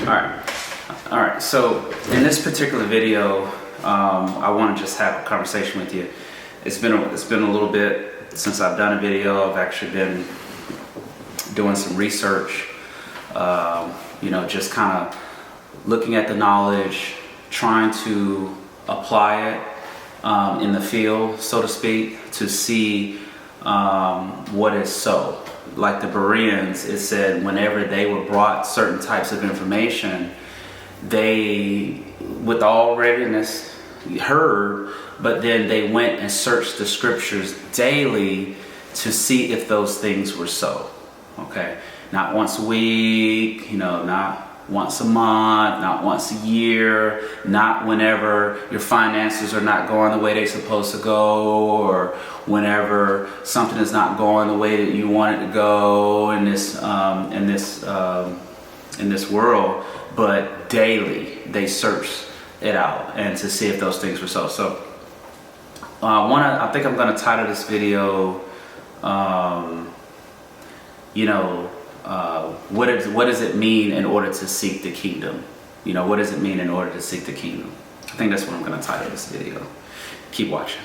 All right. So in this particular video, I want to just have a conversation with you. It's been a little bit since I've done a video. I've actually been doing some research. Just kind of looking at the knowledge, trying to apply it in the field, so to speak, to see what is so. Like the Bereans, it said whenever they were brought certain types of information, they, with all readiness, heard, but then they went and searched the scriptures daily to see if those things were so. Okay, not once a week, not once a month, not once a year, not whenever your finances are not going the way they're supposed to go, or whenever something is not going the way that you want it to go in this world, but daily they search it out and to see if those things were so. So I think I'm going to title this video, what does it mean in order to seek the kingdom? What does it mean in order to seek the kingdom? I think that's what I'm going to title this video. Keep watching.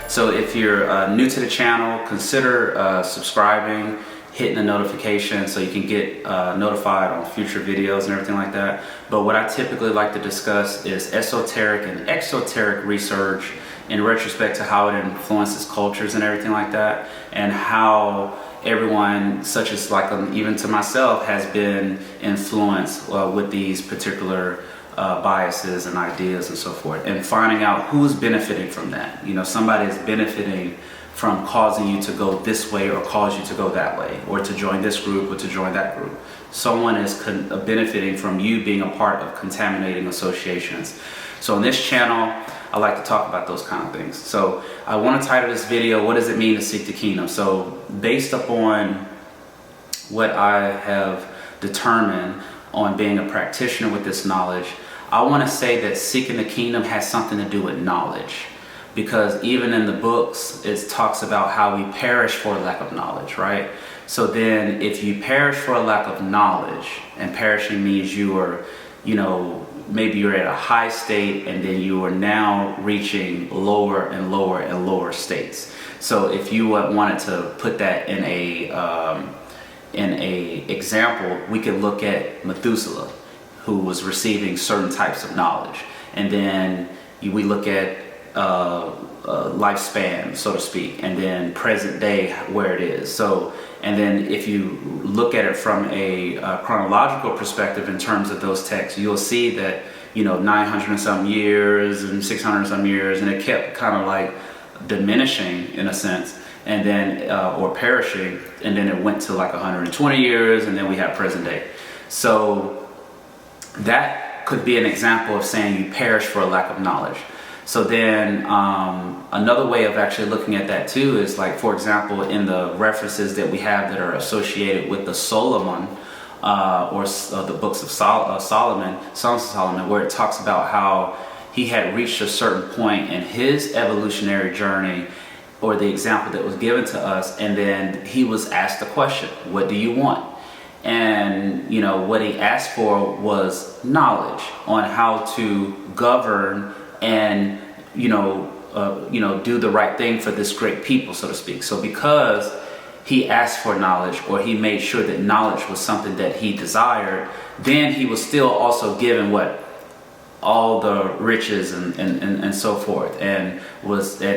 So if you're new to the channel, consider subscribing, hitting the notification so you can get notified on future videos and everything like that. But what I typically like to discuss is esoteric and exoteric research in retrospect to how it influences cultures and everything like that, and how everyone, such as even to myself, has been influenced with these particular biases and ideas and so forth, and finding out who's benefiting from that. Somebody is benefiting from causing you to go this way or cause you to go that way, or to join this group or to join that group. Someone is benefiting from you being a part of contaminating associations. So on this channel, I like to talk about those kind of things. So I want to title this video, what does it mean to seek the kingdom? So based upon what I have determined on being a practitioner with this knowledge, I want to say that seeking the kingdom has something to do with knowledge. Because even in the books, it talks about how we perish for a lack of knowledge, right? So then if you perish for a lack of knowledge, and perishing means you are, maybe you're at a high state and then you are now reaching lower and lower and lower states. So if you wanted to put that in a example, we could look at Methuselah, who was receiving certain types of knowledge. And then we look at lifespan, so to speak, and then present day where it is. So, and then if you look at it from a chronological perspective in terms of those texts, you'll see that 900 and some years and 600 and some years, and it kept kind of like diminishing in a sense, and then or perishing, and then it went to like 120 years, and then we have present day. So that could be an example of saying you perish for a lack of knowledge. So then another way of actually looking at that too is, like, for example, in the references that we have that are associated with the Solomon or the books of Solomon, Songs of Solomon, where it talks about how he had reached a certain point in his evolutionary journey, or the example that was given to us, and then he was asked the question, what do you want? And what he asked for was knowledge on how to govern and do the right thing for this great people, so to speak. So because he asked for knowledge, or he made sure that knowledge was something that he desired, then he was still also given all the riches and so forth, and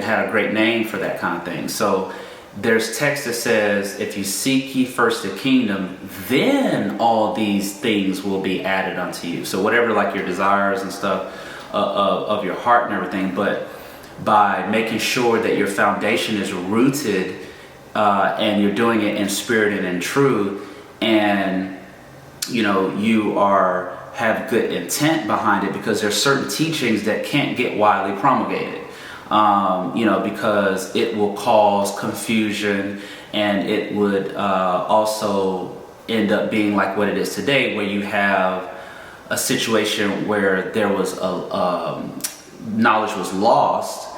had a great name for that kind of thing. So there's text that says, if you seek ye first the kingdom, then all these things will be added unto you. So whatever, like your desires and stuff of your heart and everything, but by making sure that your foundation is rooted and you're doing it in spirit and in truth, and you have good intent behind it, because there's certain teachings that can't get widely promulgated, because it will cause confusion, and it would also end up being like what it is today, where you have a situation where there was knowledge was lost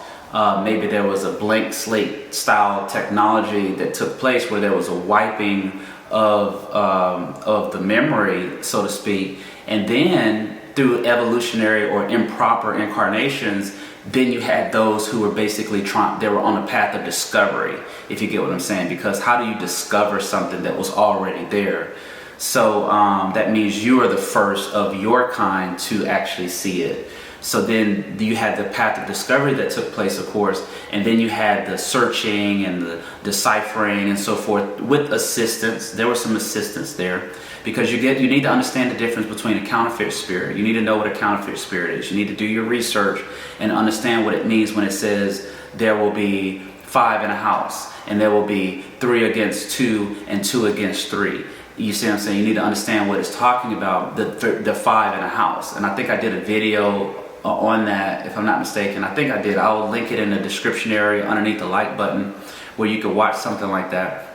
maybe there was a blank slate style technology that took place where there was a wiping of the memory, so to speak, and then through evolutionary or improper incarnations, then you had those who were basically they were on a path of discovery, if you get what I'm saying, because how do you discover something that was already there? So that means you are the first of your kind to actually see it. So then you had the path of discovery that took place, of course, and then you had the searching and the deciphering and so forth with assistance. There was some assistance there, because you need to understand the difference between a counterfeit spirit. You need to know what a counterfeit spirit is. You need to do your research and understand what it means when it says there will be 5 in a house and there will be 3 against 2 and 2 against 3. You see what I'm saying? You need to understand what it's talking about, the 5 in a house. And I think I did a video on that, if I'm not mistaken. I think I did. I'll link it in the description area underneath the like button, where you can watch something like that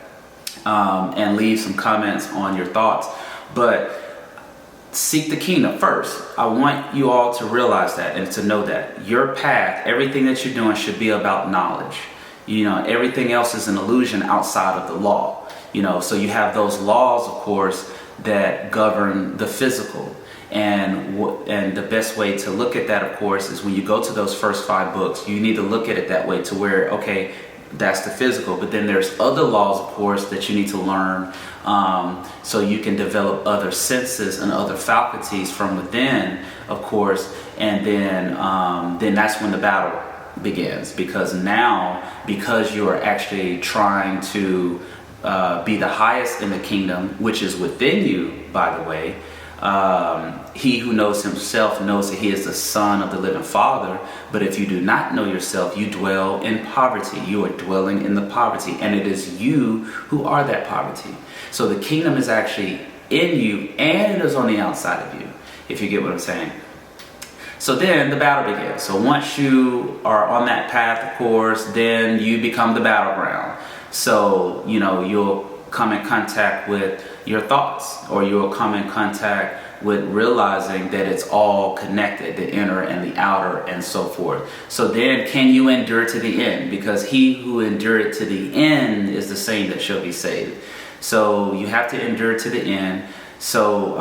and leave some comments on your thoughts. But seek the kingdom first. I want you all to realize that and to know that your path, everything that you're doing, should be about knowledge. Everything else is an illusion outside of the law. So you have those laws, of course, that govern the physical. And the best way to look at that, of course, is when you go to those first 5 books, you need to look at it that way, to where, okay, that's the physical, but then there's other laws, of course, that you need to learn, so you can develop other senses and other faculties from within, of course, and then that's when the battle begins, because you are actually trying to be the highest in the kingdom, which is within you, by the way. He who knows himself knows that he is the son of the living Father. But if you do not know yourself, you dwell in poverty. You are dwelling in the poverty, and it is you who are that poverty. So the kingdom is actually in you, and it is on the outside of you, if you get what I'm saying. So then the battle begins. So once you are on that path, of course, then you become the battleground. So you'll come in contact with your thoughts, or you'll come in contact with realizing that it's all connected, the inner and the outer and so forth. So then, can you endure to the end? Because he who endured to the end is the same that shall be saved. So you have to endure to the end. So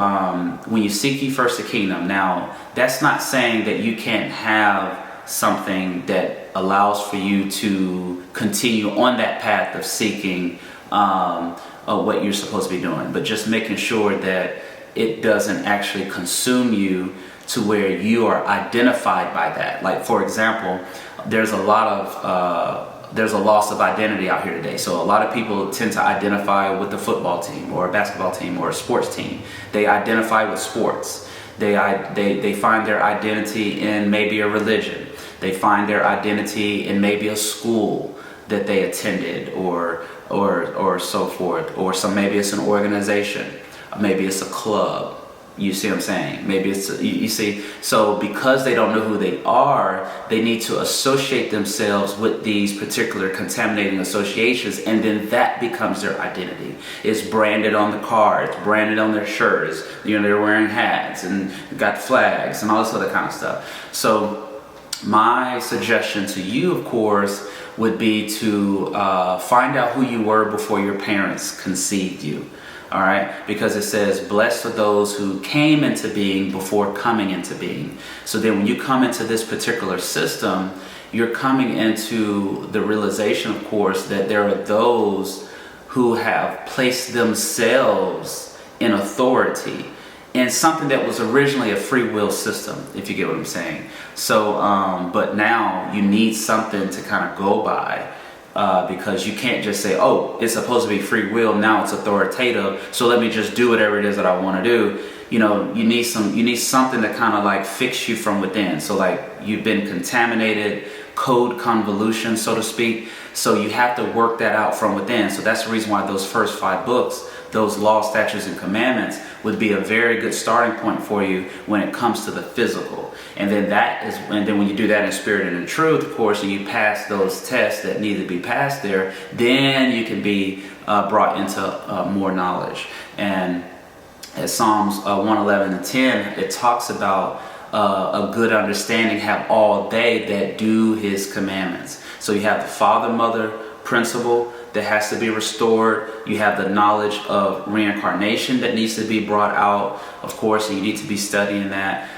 when you seek ye first the kingdom, now that's not saying that you can't have something that allows for you to continue on that path of seeking what you're supposed to be doing, but just making sure that it doesn't actually consume you to where you are identified by that. Like, for example, there's a loss of identity out here today. So a lot of people tend to identify with the football team or a basketball team or a sports team. They identify with sports. They find their identity in maybe a religion. They find their identity in maybe a school that they attended, or so forth, or maybe it's an organization, maybe it's a club. You see what I'm saying? Maybe it's you see. So because they don't know who they are, they need to associate themselves with these particular contaminating associations, and then that becomes their identity. It's branded on the car, it's branded on their shirts. They're wearing hats and got flags and all this other kind of stuff. So my suggestion to you, of course, would be to find out who you were before your parents conceived you. All right, because it says, blessed are those who came into being before coming into being. So then when you come into this particular system, you're coming into the realization, of course, that there are those who have placed themselves in authority in something that was originally a free will system, if you get what I'm saying. So, but now you need something to kind of go by. Because you can't just say, oh, it's supposed to be free will, now it's authoritative, so let me just do whatever it is that I want to do. You need something to kind of like fix you from within. So like you've been contaminated, code convolution, so to speak. So you have to work that out from within. So that's the reason why those first 5 books, those laws, statutes, and commandments, would be a very good starting point for you when it comes to the physical. And then when you do that in spirit and in truth, of course, and you pass those tests that need to be passed there, then you can be brought into more knowledge. And as Psalms 111 and 10, it talks about a good understanding have all they that do his commandments. So you have the father-mother principle that has to be restored. You have the knowledge of reincarnation that needs to be brought out, of course, and you need to be studying that.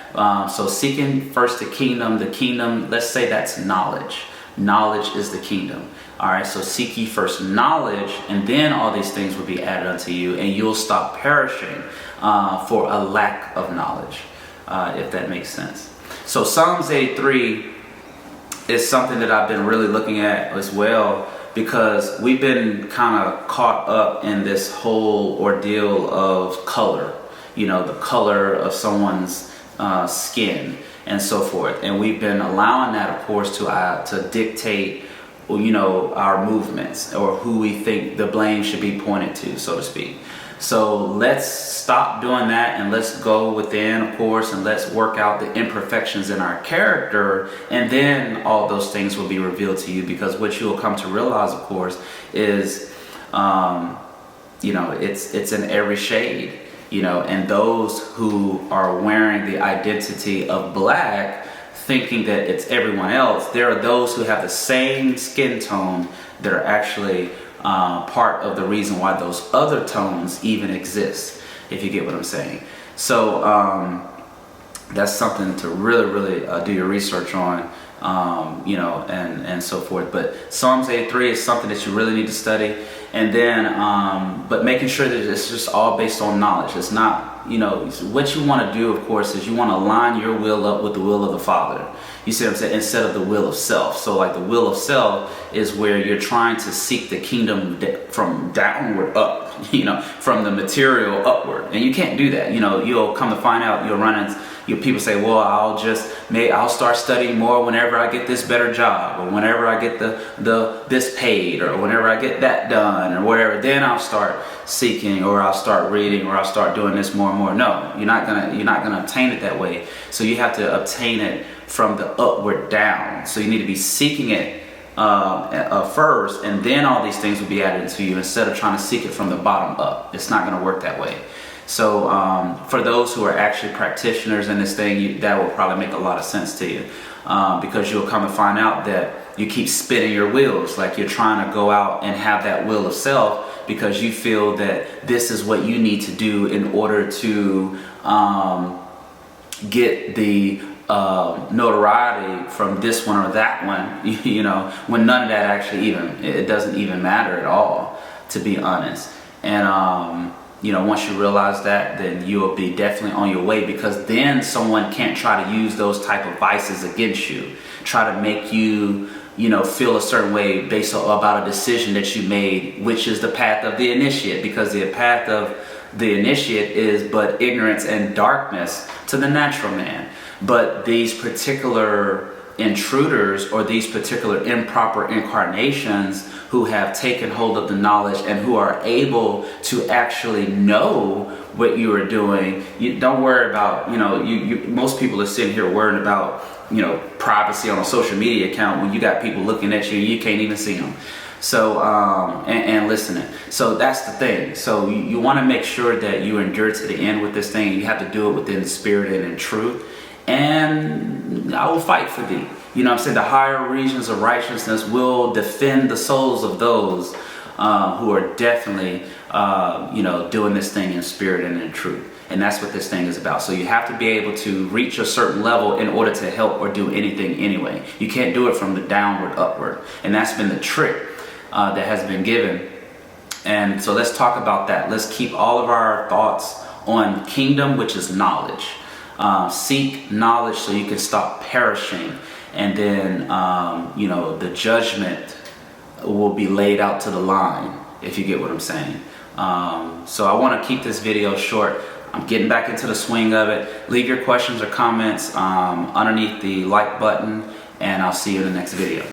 So seeking first the kingdom, let's say that's knowledge. Knowledge is the kingdom. All right, so seek ye first knowledge, and then all these things will be added unto you, and you'll stop perishing for a lack of knowledge, if that makes sense. So Psalms 83 is something that I've been really looking at as well, because we've been kind of caught up in this whole ordeal of color, the color of someone's skin and so forth. And we've been allowing that, of course, to dictate, our movements, or who we think the blame should be pointed to, so to speak. So let's stop doing that, and let's go within, of course, and let's work out the imperfections in our character, and then all those things will be revealed to you. Because what you'll come to realize, of course, is it's in every shade, and those who are wearing the identity of black, thinking that it's everyone else, there are those who have the same skin tone that are actually part of the reason why those other tones even exist, if you get what I'm saying. So that's something to really do your research on, and so forth. But Psalms 83 is something that you really need to study. And then, but making sure that it's just all based on knowledge. It's not, what you want to do, of course, is you want to line your will up with the will of the Father. You see what I'm saying? Instead of the will of self. So like the will of self is where you're trying to seek the kingdom from downward up, from the material upward. And you can't do that. You'll come to find out, you'll run into, people say, well, I'll start studying more whenever I get this better job, or whenever I get this paid, or whenever I get that done, or whatever. Then I'll start seeking, or I'll start reading, or I'll start doing this more and more. No, you're not gonna obtain it that way. So you have to obtain it from the upward down. So you need to be seeking it first, and then all these things will be added to you, instead of trying to seek it from the bottom up. It's not going to work that way. So for those who are actually practitioners in this thing, that will probably make a lot of sense to you, because you'll come to find out that you keep spinning your wheels, like you're trying to go out and have that will of self, because you feel that this is what you need to do in order to get the notoriety from this one or that one, when none of that actually it doesn't even matter at all, to be honest. And once you realize that, then you will be definitely on your way, because then someone can't try to use those type of vices against you, try to make you feel a certain way based about a decision that you made, which is the path of the initiate, because the path of the initiate is but ignorance and darkness to the natural man. But these particular intruders, or these particular improper incarnations who have taken hold of the knowledge and who are able to actually know what you are doing, you don't worry about, most people are sitting here worrying about, privacy on a social media account when you got people looking at you and you can't even see them. So, and listening. So that's the thing. So you want to make sure that you endure to the end with this thing. You have to do it within the spirit and in truth. And I will fight for thee. The higher regions of righteousness will defend the souls of those who are definitely, doing this thing in spirit and in truth. And that's what this thing is about. So you have to be able to reach a certain level in order to help or do anything anyway. You can't do it from the downward upward. And that's been the trick that has been given. And so let's talk about that. Let's keep all of our thoughts on kingdom, which is knowledge. Seek knowledge so you can stop perishing. And then, the judgment will be laid out to the line, if you get what I'm saying. So I want to keep this video short. I'm getting back into the swing of it. Leave your questions or comments underneath the like button, and I'll see you in the next video.